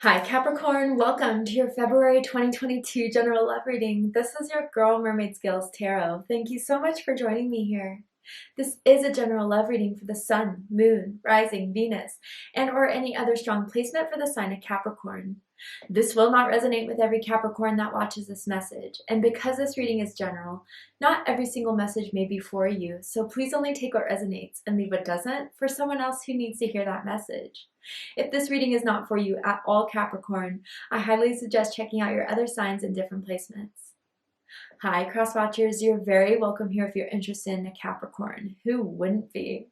Hi Capricorn, welcome to your February 2022 general love reading. This is your girl Mermaid Scales Tarot. Thank you so much for joining me here. This is a general love reading for the Sun, Moon, Rising, Venus, and or any other strong placement for the sign of Capricorn. This will not resonate with every Capricorn that watches this message, and because this reading is general, not every single message may be for you, so please only take what resonates and leave what doesn't for someone else who needs to hear that message. If this reading is not for you at all, Capricorn, I highly suggest checking out your other signs and different placements. Hi, cross watchers. You're very welcome here if you're interested in a Capricorn. Who wouldn't be?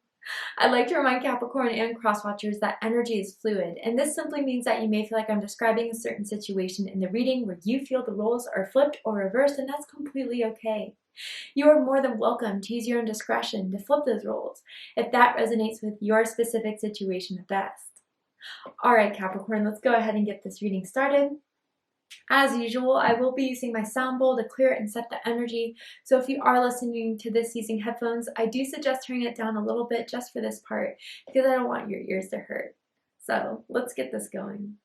I'd like to remind Capricorn and cross watchers that energy is fluid, and this simply means that you may feel like I'm describing a certain situation in the reading where you feel the roles are flipped or reversed, and that's completely okay. You are more than welcome to use your own discretion to flip those roles if that resonates with your specific situation the best. All right, Capricorn, let's go ahead and get this reading started. As usual, I will be using my sound bowl to clear and set the energy. So if you are listening to this using headphones, I do suggest turning it down a little bit just for this part because I don't want your ears to hurt. So let's get this going.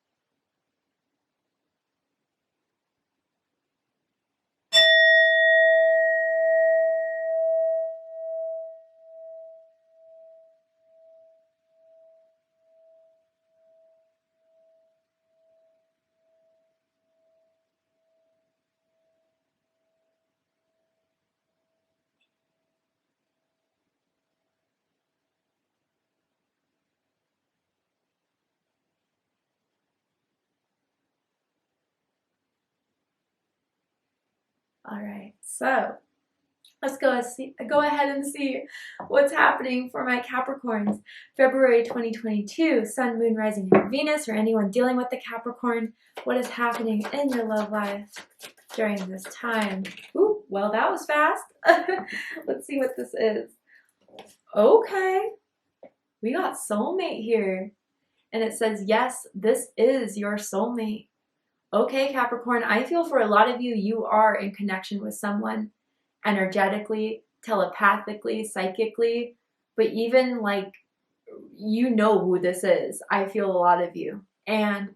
All right, so let's go ahead and see what's happening for my Capricorns. February 2022, Sun, Moon, Rising, and Venus, or anyone dealing with the Capricorn. What is happening in your love life during this time? Ooh, well, that was fast. Let's see what this is. Okay, we got soulmate here. And it says, yes, this is your soulmate. Okay, Capricorn, I feel for a lot of you, you are in connection with someone energetically, telepathically, psychically, but even like you know who this is. I feel a lot of you. And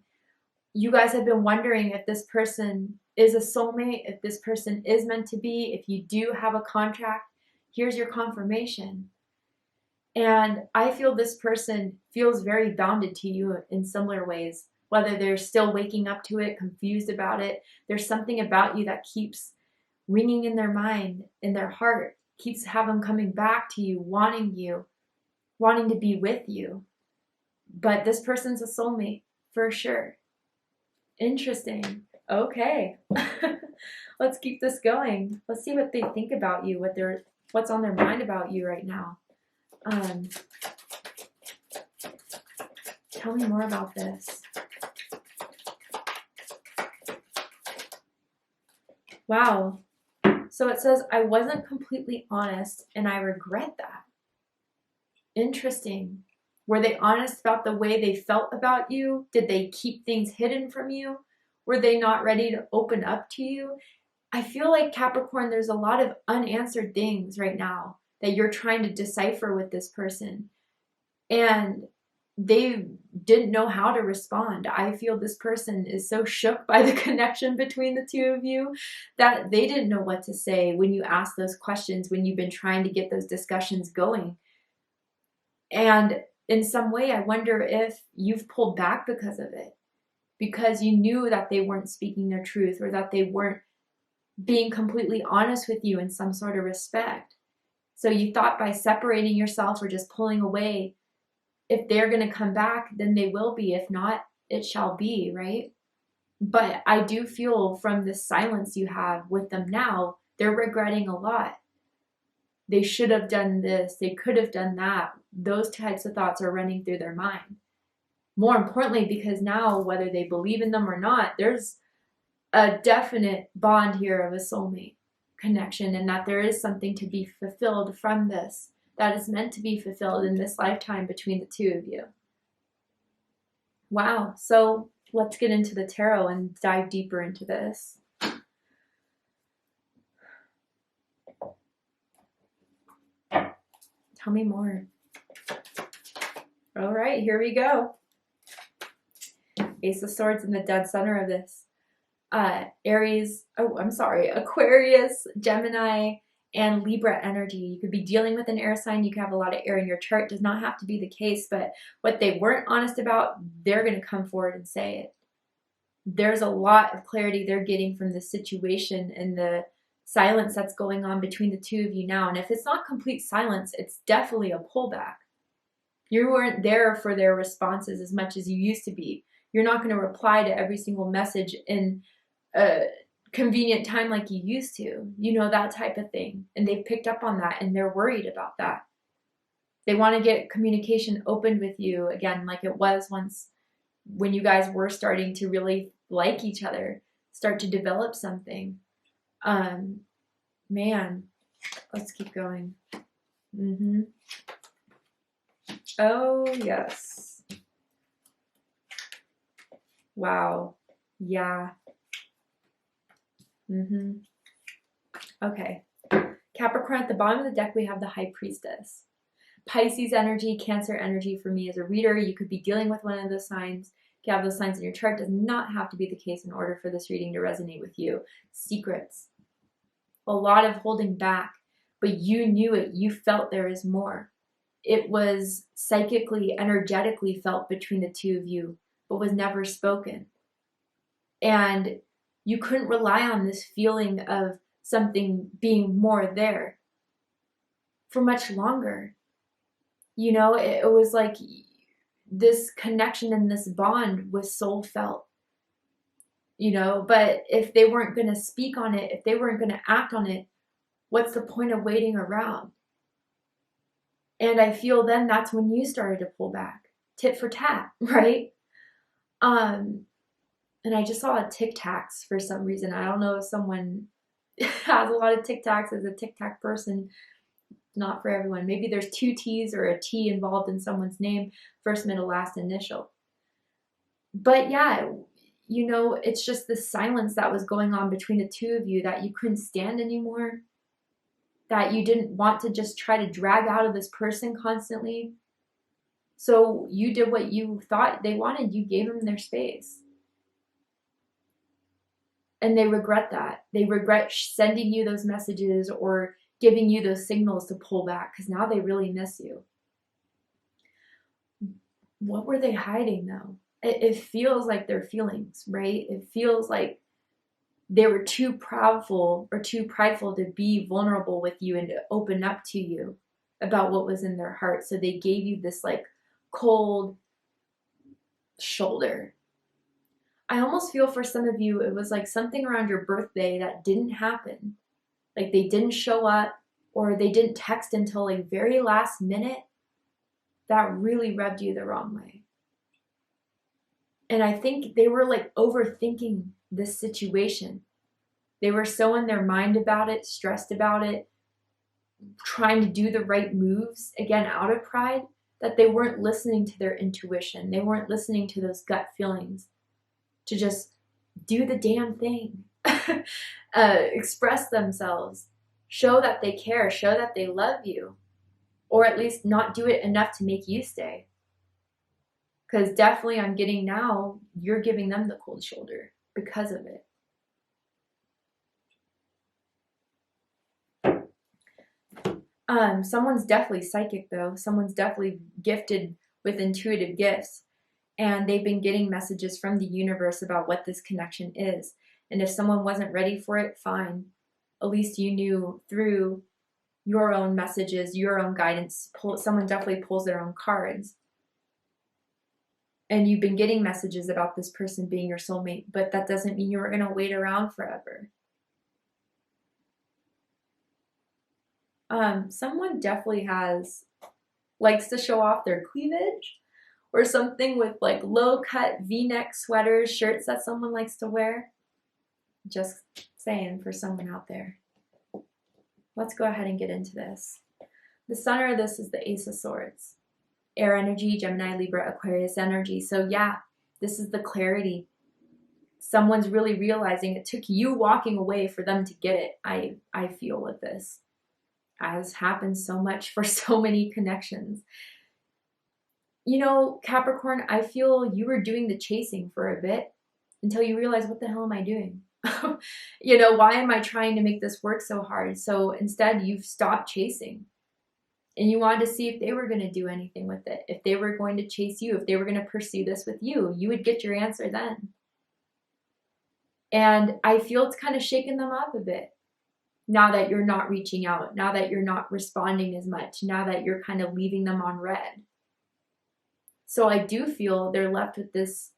you guys have been wondering if this person is a soulmate, if this person is meant to be, if you do have a contract, here's your confirmation. And I feel this person feels very bounded to you in similar ways, whether they're still waking up to it, confused about it. There's something about you that keeps ringing in their mind, in their heart, keeps have them coming back to you, wanting to be with you. But this person's a soulmate for sure. Interesting. Okay. Let's keep this going. Let's see what they think about you, what's on their mind about you right now. Tell me more about this. Wow. So it says, I wasn't completely honest and I regret that. Interesting. Were they honest about the way they felt about you? Did they keep things hidden from you? Were they not ready to open up to you? I feel like Capricorn, there's a lot of unanswered things right now that you're trying to decipher with this person. And they didn't know how to respond. I feel this person is so shook by the connection between the two of you that they didn't know what to say when you ask those questions, when you've been trying to get those discussions going. And in some way, I wonder if you've pulled back because of it, because you knew that they weren't speaking their truth or that they weren't being completely honest with you in some sort of respect. So you thought by separating yourself or just pulling away, if they're going to come back, then they will be. If not, it shall be, right? But I do feel from the silence you have with them now, they're regretting a lot. They should have done this. They could have done that. Those types of thoughts are running through their mind. More importantly, because now, whether they believe in them or not, there's a definite bond here of a soulmate connection, and that there is something to be fulfilled from this that is meant to be fulfilled in this lifetime between the two of you. Wow. So let's get into the tarot and dive deeper into this. Tell me more. All right, here we go. Ace of Swords in the dead center of this. Aquarius, Gemini, and Libra energy. You could be dealing with an air sign. You could have a lot of air in your chart. Does not have to be the case, but what they weren't honest about, they're going to come forward and say it. There's a lot of clarity they're getting from this situation and the silence that's going on between the two of you now. And if it's not complete silence, it's definitely a pullback. You weren't there for their responses as much as you used to be. You're not going to reply to every single message in a convenient time like you used to. You know, that type of thing. And they've picked up on that and they're worried about that. They want to get communication opened with you again like it was once when you guys were starting to really like each other, start to develop something. Man, let's keep going. Oh, yes. Wow. Yeah. Okay. Capricorn, at the bottom of the deck, we have the High Priestess. Pisces energy, Cancer energy for me as a reader. You could be dealing with one of those signs. If you have those signs in your chart, does not have to be the case in order for this reading to resonate with you. Secrets. A lot of holding back, but you knew it. You felt there is more. It was psychically, energetically felt between the two of you, but was never spoken. And you couldn't rely on this feeling of something being more there for much longer. You know, it was like this connection and this bond was soul felt. You know, but if they weren't going to speak on it, if they weren't going to act on it, what's the point of waiting around? And I feel then that's when you started to pull back, tit for tat, right? And I just saw a Tic Tacs for some reason. I don't know if someone has a lot of Tic Tacs as a Tic Tac person. Not for everyone. Maybe there's 2 T's or a T involved in someone's name, first, middle, last initial. But yeah, you know, it's just the silence that was going on between the two of you that you couldn't stand anymore, that you didn't want to just try to drag out of this person constantly. So you did what you thought they wanted. You gave them their space. And they regret that. They regret sending you those messages or giving you those signals to pull back because now they really miss you. What were they hiding though? It feels like their feelings, right? It feels like they were too proudful or too prideful to be vulnerable with you and to open up to you about what was in their heart. So they gave you this like cold shoulder. I almost feel for some of you, it was like something around your birthday that didn't happen. Like they didn't show up or they didn't text until like very last minute. That really rubbed you the wrong way. And I think they were like overthinking this situation. They were so in their mind about it, stressed about it, trying to do the right moves, again, out of pride, that they weren't listening to their intuition. They weren't listening to those gut feelings to just do the damn thing, express themselves, show that they care, show that they love you, or at least not do it enough to make you stay. Because definitely I'm getting now, you're giving them the cold shoulder because of it. Someone's definitely psychic though. Someone's definitely gifted with intuitive gifts. And they've been getting messages from the universe about what this connection is. And if someone wasn't ready for it, fine. At least you knew through your own messages, your own guidance. Someone definitely pulls their own cards. And you've been getting messages about this person being your soulmate, but that doesn't mean you were going to wait around forever. Someone definitely likes to show off their cleavage or something with like low cut V-neck sweaters, shirts that someone likes to wear. Just saying for someone out there. Let's go ahead and get into this. The center of this is the Ace of Swords. Air energy, Gemini, Libra, Aquarius energy. So yeah, this is the clarity. Someone's really realizing it took you walking away for them to get it. I feel with this. As happens so much for so many connections. You know, Capricorn, I feel you were doing the chasing for a bit until you realize, what the hell am I doing? You know, why am I trying to make this work so hard? So instead, you've stopped chasing and you wanted to see if they were going to do anything with it. If they were going to chase you, if they were going to pursue this with you, you would get your answer then. And I feel it's kind of shaken them up a bit now that you're not reaching out, now that you're not responding as much, now that you're kind of leaving them on red. So I do feel they're left with this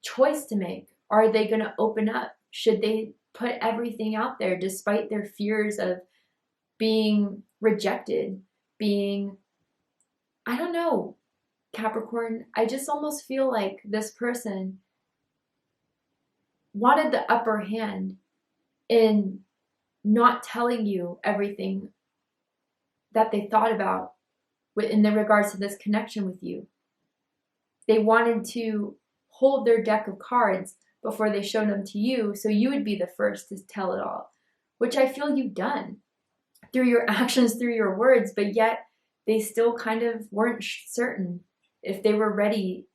choice to make. Are they going to open up? Should they put everything out there despite their fears of being rejected, being, I don't know, Capricorn, I just almost feel like this person wanted the upper hand in not telling you everything that they thought about in the regards to this connection with you. They wanted to hold their deck of cards before they showed them to you, so you would be the first to tell it all, which I feel you've done through your actions, through your words, but yet they still kind of weren't certain if they were ready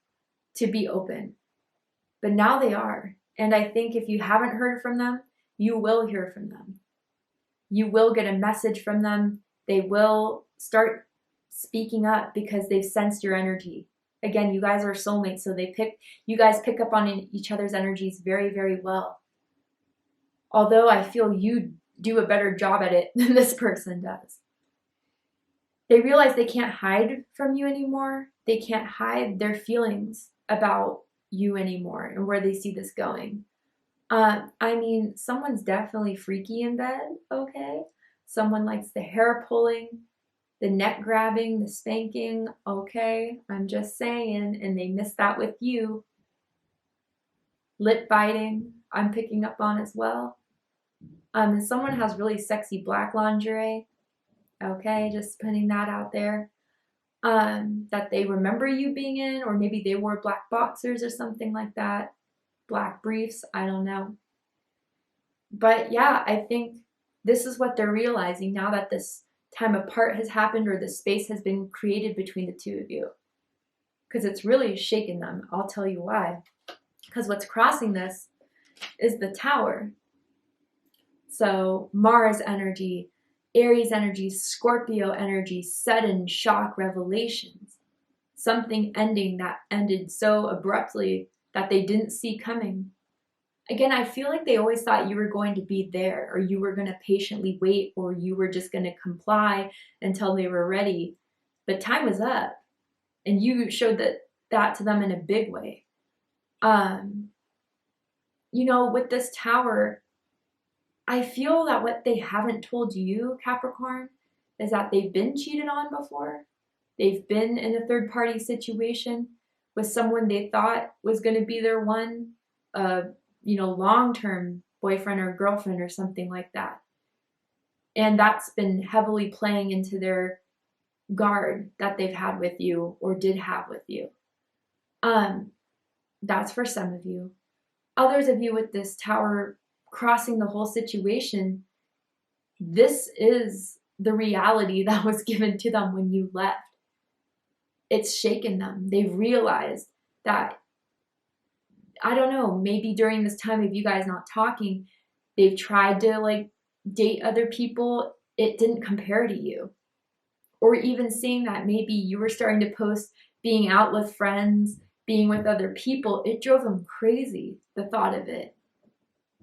to be open. But now they are. And I think if you haven't heard from them, you will hear from them. You will get a message from them. They will start speaking up because they've sensed your energy. Again, you guys are soulmates, so you guys pick up on each other's energies very, very well. Although I feel you do a better job at it than this person does. They realize they can't hide from you anymore. They can't hide their feelings about you anymore and where they see this going. I mean, someone's definitely freaky in bed, okay? Someone likes the hair pulling, the neck grabbing, the spanking, okay? I'm just saying, and they miss that with you. Lip biting, I'm picking up on as well. And someone has really sexy black lingerie, okay? Just putting that out there. That they remember you being in, or maybe they wore black boxers or something like that. Black briefs, I don't know. But yeah, I think this is what they're realizing now that this time apart has happened or the space has been created between the two of you. Because it's really shaken them. I'll tell you why. Because what's crossing this is the Tower. So Mars energy, Aries energy, Scorpio energy, sudden shock revelations. Something ending that ended so abruptly that they didn't see coming. Again, I feel like they always thought you were going to be there, or you were going to patiently wait, or you were just going to comply until they were ready. But time was up, and you showed that to them in a big way. You know, with this Tower, I feel that what they haven't told you, Capricorn, is that they've been cheated on before. They've been in a third-party situation with someone they thought was going to be their one, long-term boyfriend or girlfriend or something like that. And that's been heavily playing into their guard that they've had with you or did have with you. That's for some of you. Others of you with this Tower crossing the whole situation, this is the reality that was given to them when you left. It's shaken them. They've realized that, I don't know, maybe during this time of you guys not talking, they've tried to date other people. It didn't compare to you. Or even seeing that maybe you were starting to post being out with friends, being with other people, it drove them crazy, the thought of it.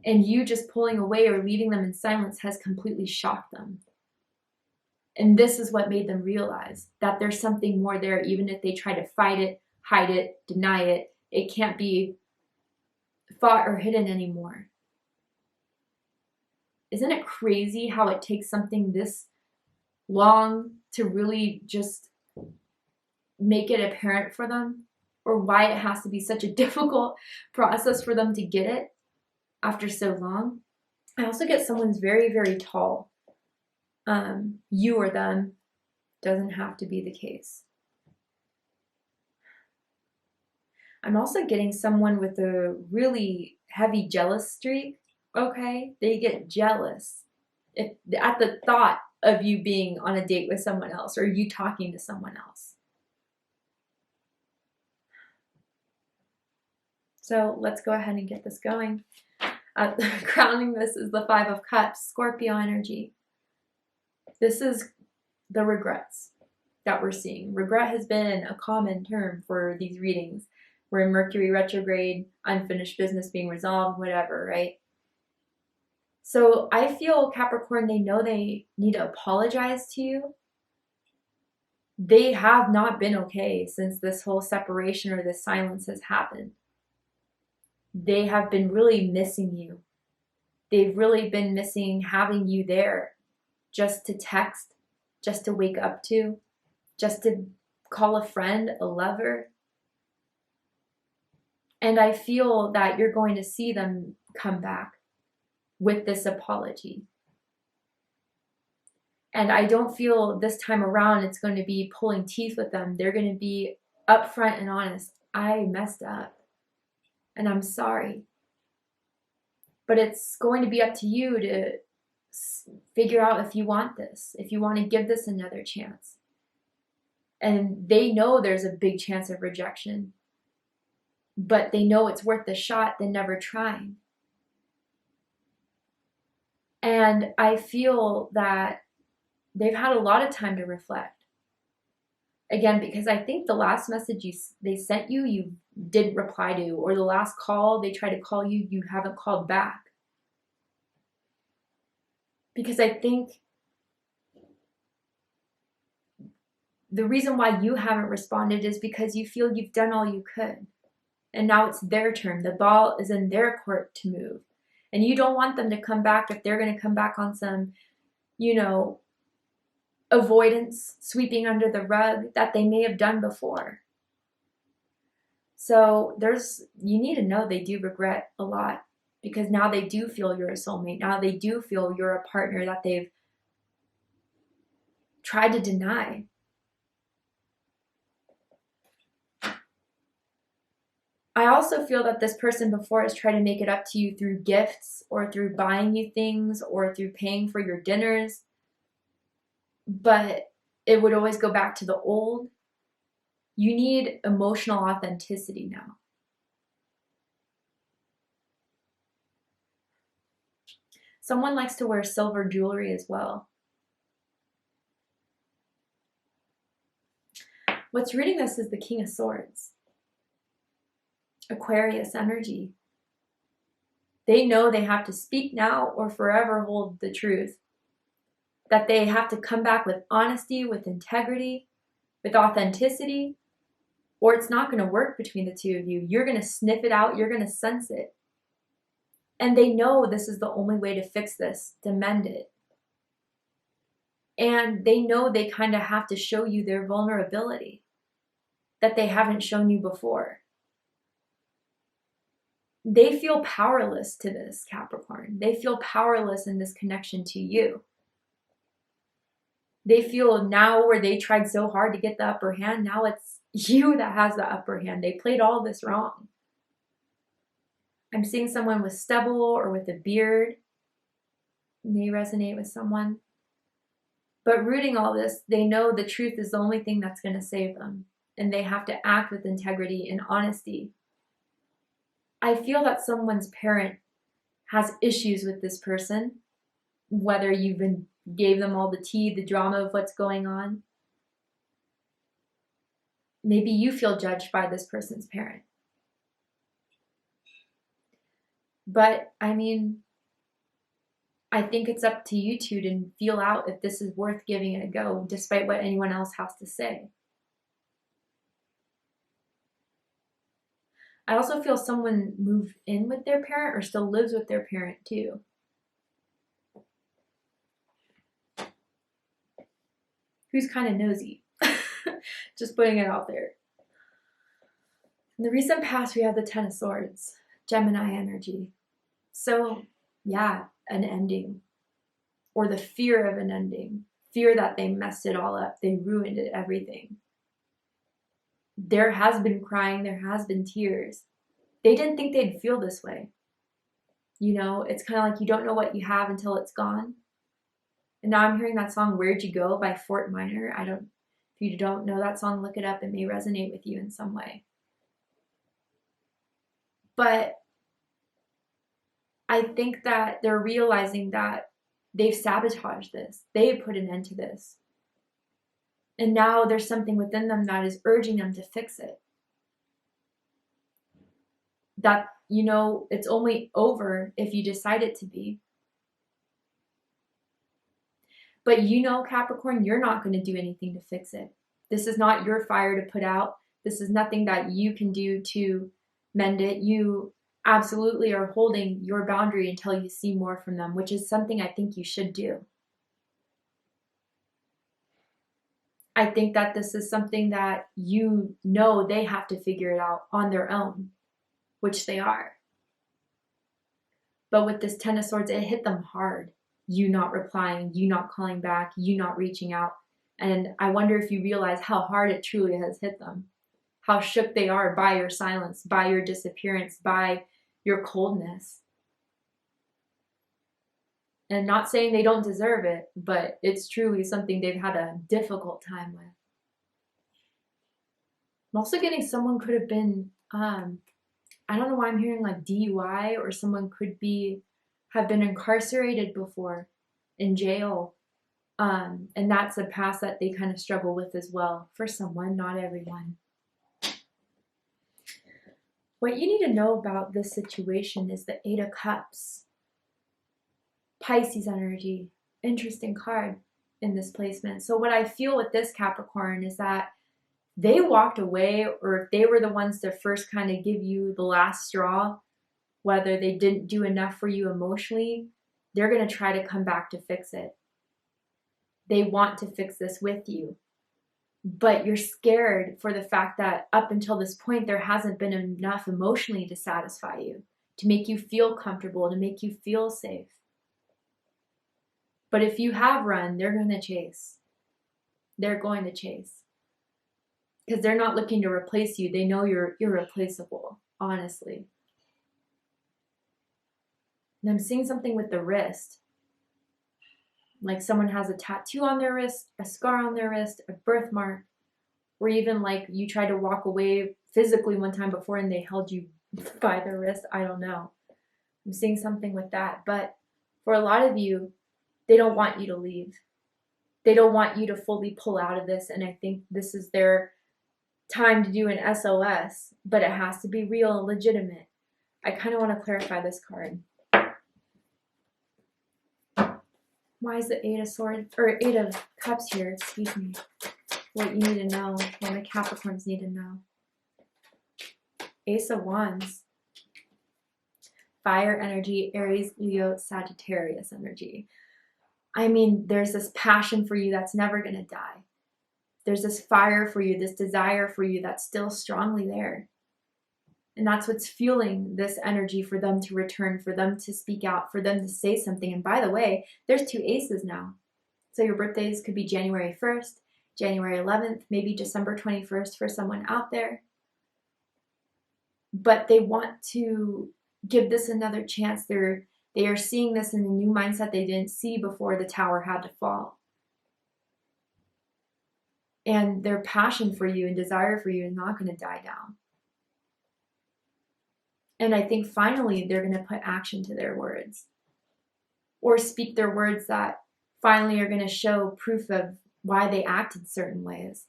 And you just pulling away or leaving them in silence has completely shocked them. And this is what made them realize that there's something more there, even if they try to fight it, hide it, deny it. It can't be fought or hidden anymore. Isn't it crazy how it takes something this long to really just make it apparent for them? Or why it has to be such a difficult process for them to get it after so long? I also get someone's very, very tall. You or them, doesn't have to be the case. I'm also getting someone with a really heavy jealous streak, okay? They get jealous at the thought of you being on a date with someone else or you talking to someone else. So let's go ahead and get this going. Crowning this is the Five of Cups, Scorpio energy. This is the regrets that we're seeing. Regret has been a common term for these readings. We're in Mercury retrograde, unfinished business being resolved, whatever, right? So I feel, Capricorn, they know they need to apologize to you. They have not been okay since this whole separation or this silence has happened. They have been really missing you. They've really been missing having you there, just to text, just to wake up to, just to call a friend, a lover. And I feel that you're going to see them come back with this apology. And I don't feel this time around it's going to be pulling teeth with them. They're going to be upfront and honest. I messed up and I'm sorry. But it's going to be up to you to figure out if you want this, if you want to give this another chance. And they know there's a big chance of rejection, but they know it's worth the shot than never trying. And I feel that they've had a lot of time to reflect. Again, because I think the last message they sent you, you didn't reply to, or the last call they tried to call you, you haven't called back. Because I think the reason why you haven't responded is because you feel you've done all you could. And now it's their turn. The ball is in their court to move. And you don't want them to come back if they're going to come back on some, avoidance, sweeping under the rug that they may have done before. So you need to know they do regret a lot, because now they do feel you're a soulmate. Now they do feel you're a partner that they've tried to deny. I also feel that this person before has tried to make it up to you through gifts or through buying you things or through paying for your dinners. But it would always go back to the old. You need emotional authenticity now. Someone likes to wear silver jewelry as well. What's reading this is the King of Swords. Aquarius energy. They know they have to speak now or forever hold the truth. That they have to come back with honesty, with integrity, with authenticity, or it's not going to work between the two of you. You're going to sniff it out. You're going to sense it. And they know this is the only way to fix this, to mend it. And they know they kind of have to show you their vulnerability that they haven't shown you before. They feel powerless to this, Capricorn. They feel powerless in this connection to you. They feel now where they tried so hard to get the upper hand, now it's you that has the upper hand. They played all this wrong. I'm seeing someone with stubble or with a beard. May resonate with someone. But rooting all this, they know the truth is the only thing that's going to save them. And they have to act with integrity and honesty. I feel that someone's parent has issues with this person, whether you've gave them all the tea, the drama of what's going on. Maybe you feel judged by this person's parent. But, I think it's up to you two to feel out if this is worth giving it a go, despite what anyone else has to say. I also feel someone moved in with their parent or still lives with their parent too. Who's kind of nosy. Just putting it out there. In the recent past, we have the Ten of Swords, Gemini energy. So, yeah, an ending. Or the fear of an ending. Fear that they messed it all up. They ruined it, everything. There has been crying. There has been tears. They didn't think they'd feel this way. It's kind of like you don't know what you have until it's gone. And now I'm hearing that song, Where'd You Go by Fort Minor. If you don't know that song, look it up. It may resonate with you in some way. But I think that they're realizing that they've sabotaged this. They've put an end to this. And now there's something within them that is urging them to fix it. That, you know, it's only over if you decide it to be. But you know, Capricorn, you're not going to do anything to fix it. This is not your fire to put out. This is nothing that you can do to mend it. You absolutely are holding your boundary until you see more from them, which is something I think you should do. I think that this is something that you know they have to figure it out on their own, which they are. But with this Ten of Swords, it hit them hard. You not replying, you not calling back, you not reaching out. And I wonder if you realize how hard it truly has hit them. How shook they are by your silence, by your disappearance, by your coldness. And not saying they don't deserve it, but it's truly something they've had a difficult time with. I'm also getting someone could have been, I don't know why I'm hearing like DUI, or someone could have been incarcerated before, in jail. And that's a past that they kind of struggle with as well. For someone, not everyone. What you need to know about this situation is the Eight of Cups. Pisces energy. Interesting card in this placement. So what I feel with this Capricorn is that they walked away, or if they were the ones to first kind of give you the last straw, whether they didn't do enough for you emotionally, they're going to try to come back to fix it. They want to fix this with you. But you're scared for the fact that up until this point, there hasn't been enough emotionally to satisfy you, to make you feel comfortable, to make you feel safe. But if you have run, they're going to chase. They're going to chase. Because they're not looking to replace you. They know you're irreplaceable, honestly. And I'm seeing something with the wrist. Like someone has a tattoo on their wrist, a scar on their wrist, a birthmark, or even like you tried to walk away physically one time before and they held you by the wrist. I don't know. I'm seeing something with that. But for a lot of you, they don't want you to leave. They don't want you to fully pull out of this. And I think this is their time to do an SOS, but it has to be real and legitimate. I kind of want to clarify this card. Why is the Eight of Swords, or Eight of Cups here, excuse me. What you need to know, what the Capricorns need to know. Ace of Wands. Fire energy, Aries, Leo, Sagittarius energy. I mean, there's this passion for you that's never going to die. There's this fire for you, this desire for you that's still strongly there. And that's what's fueling this energy for them to return, for them to speak out, for them to say something. And by the way, there's two aces now. So your birthdays could be January 1st, January 11th, maybe December 21st for someone out there. But they want to give this another chance. They are seeing this in a new mindset they didn't see before the tower had to fall. And their passion for you and desire for you is not going to die down. And I think finally they're going to put action to their words. Or speak their words that finally are going to show proof of why they acted certain ways.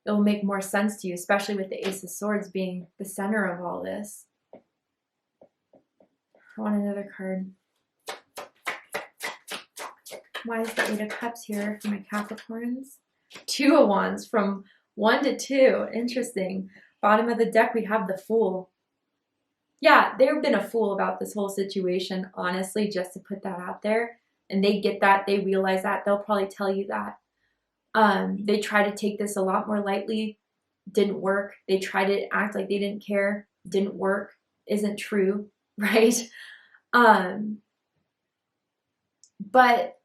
It will make more sense to you, especially with the Ace of Swords being the center of all this. I want another card. Why is the Eight of Cups here for my Capricorns? Two of Wands from 1 to 2. Interesting. Bottom of the deck, we have the Fool. Yeah, they've been a fool about this whole situation, honestly, just to put that out there. And they get that. They realize that. They'll probably tell you that. They try to take this a lot more lightly. Didn't work. They try to act like they didn't care. Didn't work. Isn't true, right? But,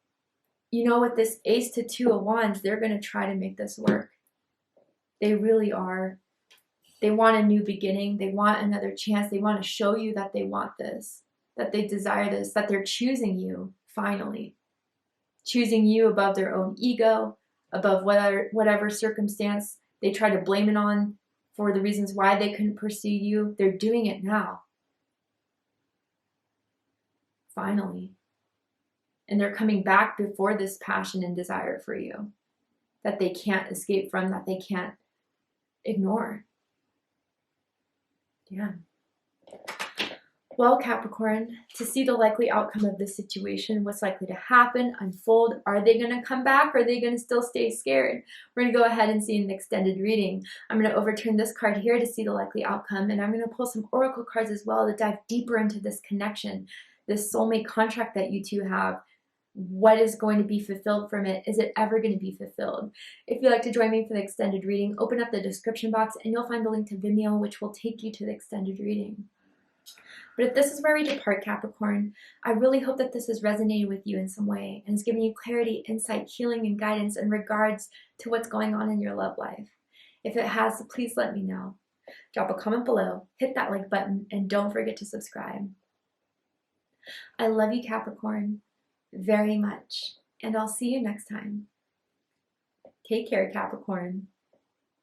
you know, with this Ace to Two of Wands, they're going to try to make this work. They really are. They want a new beginning. They want another chance. They want to show you that they want this, that they desire this, that they're choosing you, finally. Choosing you above their own ego, above whatever circumstance they try to blame it on for the reasons why they couldn't pursue you, they're doing it now. Finally. And they're coming back before this passion and desire for you that they can't escape from, that they can't ignore. Yeah. Well, Capricorn, to see the likely outcome of this situation, what's likely to happen, unfold, are they going to come back or are they going to still stay scared? We're going to go ahead and see an extended reading. I'm going to overturn this card here to see the likely outcome, and I'm going to pull some oracle cards as well to dive deeper into this connection, this soulmate contract that you two have. What is going to be fulfilled from it? Is it ever going to be fulfilled? If you'd like to join me for the extended reading, open up the description box and you'll find the link to Vimeo, which will take you to the extended reading. But if this is where we depart, Capricorn, I really hope that this has resonated with you in some way and has given you clarity, insight, healing, and guidance in regards to what's going on in your love life. If it has, please let me know. Drop a comment below, hit that like button, and don't forget to subscribe. I love you, Capricorn, very much, and I'll see you next time. Take care, Capricorn.